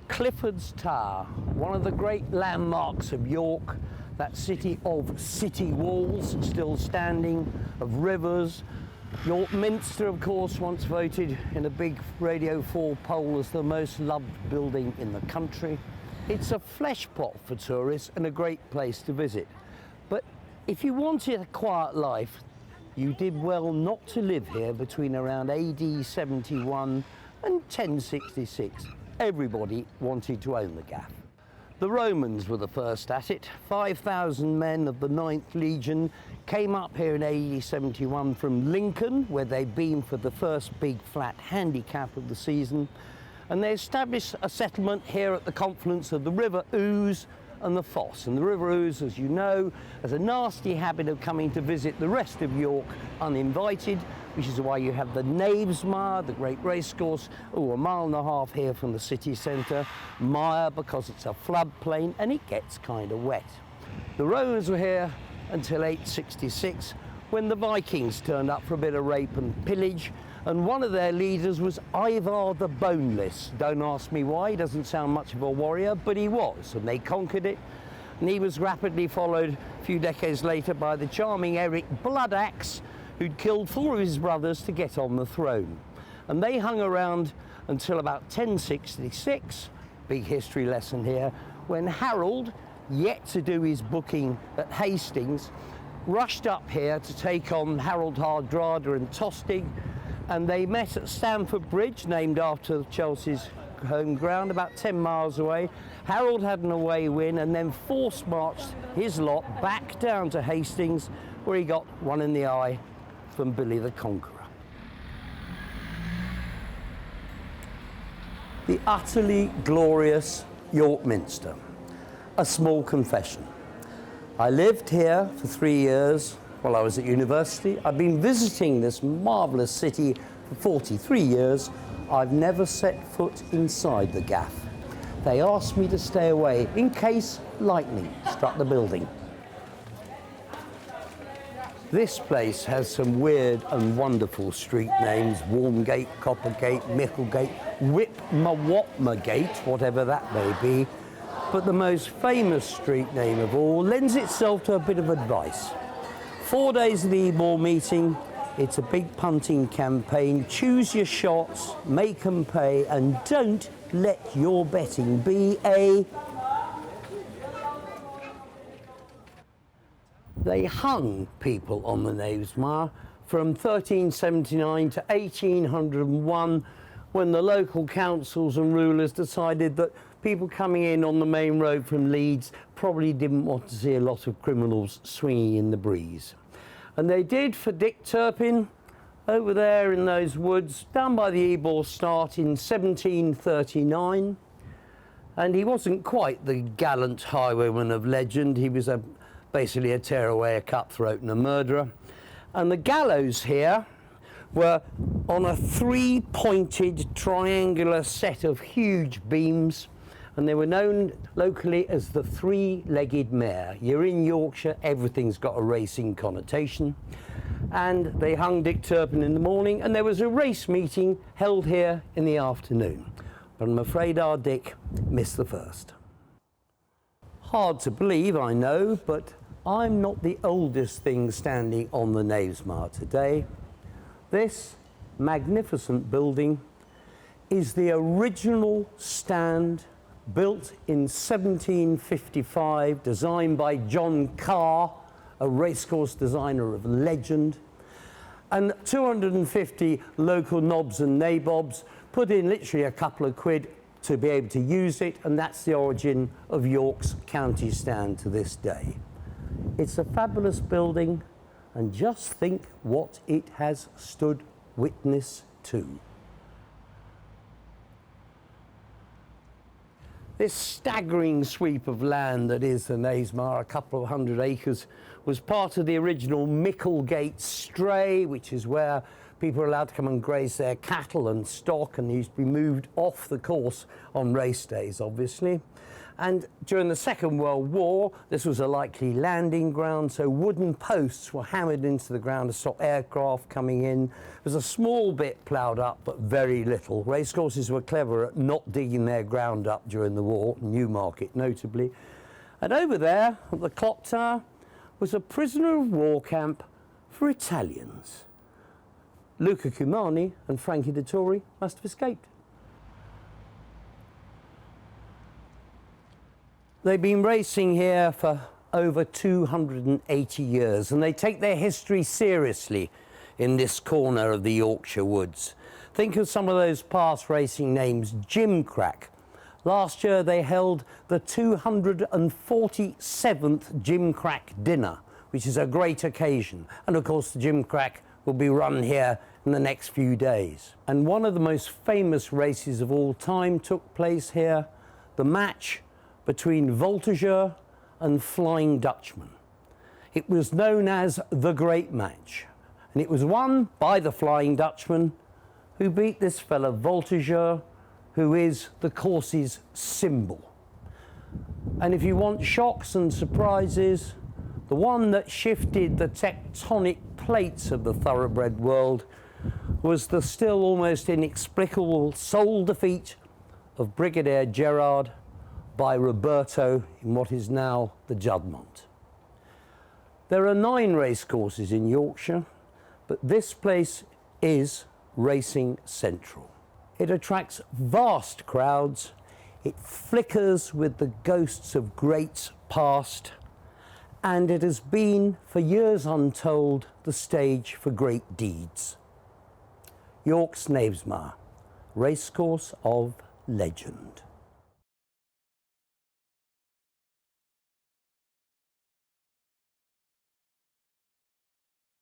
Clifford's Tower, one of the great landmarks of York, that city of city walls still standing, of rivers. York Minster, of course, once voted in a big Radio 4 poll as the most loved building in the country. It's a flesh pot for tourists and a great place to visit. But if you wanted a quiet life, you did well not to live here between around AD 71 and 1066. Everybody wanted to own the gaff. The Romans were the first at it. 5,000 men of the 9th Legion came up here in AD 71 from Lincoln, where they'd been for the first big flat handicap of the season. And they established a settlement here at the confluence of the River Ouse and the Foss. And the River Ouse, as you know, has a nasty habit of coming to visit the rest of York uninvited, which is why you have the Knavesmire, the great racecourse, a mile and a half here from the city centre. Mire, because it's a floodplain and it gets kind of wet. The Romans were here until 866, when the Vikings turned up for a bit of rape and pillage, and one of their leaders was Ivar the Boneless. Don't ask me why, he doesn't sound much of a warrior, but he was, and they conquered it. And he was rapidly followed a few decades later by the charming Eric Bloodaxe, who'd killed 4 of his brothers to get on the throne. And they hung around until about 1066, big history lesson here, when Harold, yet to do his booking at Hastings, rushed up here to take on Harold Hardrada and Tostig, and they met at Stamford Bridge, named after Chelsea's home ground, about 10 miles away. Harold had an away win and then force-marched his lot back down to Hastings, where he got one in the eye from Billy the Conqueror. The utterly glorious York Minster. A small confession. I lived here for 3 years while I was at university. I've been visiting this marvellous city for 43 years. I've never set foot inside the gaff. They asked me to stay away in case lightning struck the building. This place has some weird and wonderful street names: Warmgate, Coppergate, Micklegate, Whipmawopmagate, whatever that may be. But the most famous street name of all lends itself to a bit of advice. 4 days of the e-ball meeting, it's a big punting campaign. Choose your shots, make them pay, and don't let your betting be a... They hung people on the Knavesmire from 1379 to 1801, when the local councils and rulers decided that people coming in on the main road from Leeds probably didn't want to see a lot of criminals swinging in the breeze. And they did for Dick Turpin over there in those woods down by the e-ball start in 1739. And he wasn't quite the gallant highwayman of legend. He was basically a tearaway, a cutthroat and a murderer. And the gallows here were on a 3-pointed triangular set of huge beams, and they were known locally as the 3-legged mare. You're in Yorkshire, everything's got a racing connotation. And they hung Dick Turpin in the morning, and there was a race meeting held here in the afternoon. But I'm afraid our Dick missed the first. Hard to believe, I know, but I'm not the oldest thing standing on the Knavesmire today. This magnificent building is the original stand, built in 1755, designed by John Carr, a racecourse designer of legend. And 250 local knobs and nabobs put in literally a couple of quid to be able to use it, and that's the origin of York's county stand to this day. It's a fabulous building, and just think what it has stood witness to. This staggering sweep of land that is the Knavesmire, a couple of 100 acres, was part of the original Micklegate Stray, which is where people are allowed to come and graze their cattle and stock, and they used to be moved off the course on race days, obviously. And during the Second World War, this was a likely landing ground, so wooden posts were hammered into the ground to stop aircraft coming in. There was a small bit ploughed up, but very little. Racecourses were clever at not digging their ground up during the war, Newmarket notably. And over there, at the clock tower, was a prisoner of war camp for Italians. Luca Cumani and Frankie Dettori must have escaped. They've been racing here for over 280 years, and they take their history seriously in this corner of the Yorkshire woods. Think of some of those past racing names. Gimcrack. Last year they held the 247th Gimcrack dinner, which is a great occasion. And of course the Gimcrack will be run here in the next few days. And one of the most famous races of all time took place here, the match between Voltigeur and Flying Dutchman. It was known as the Great Match, and it was won by the Flying Dutchman, who beat this fella Voltigeur, who is the course's symbol. And if you want shocks and surprises, the one that shifted the tectonic plates of the thoroughbred world was the still almost inexplicable sole defeat of Brigadier Gerard by Roberto in what is now the Juddmonte. There are 9 racecourses in Yorkshire, but this place is racing central. It attracts vast crowds, it flickers with the ghosts of greats past, and it has been, for years untold, the stage for great deeds. York's Knavesmire, racecourse of legend.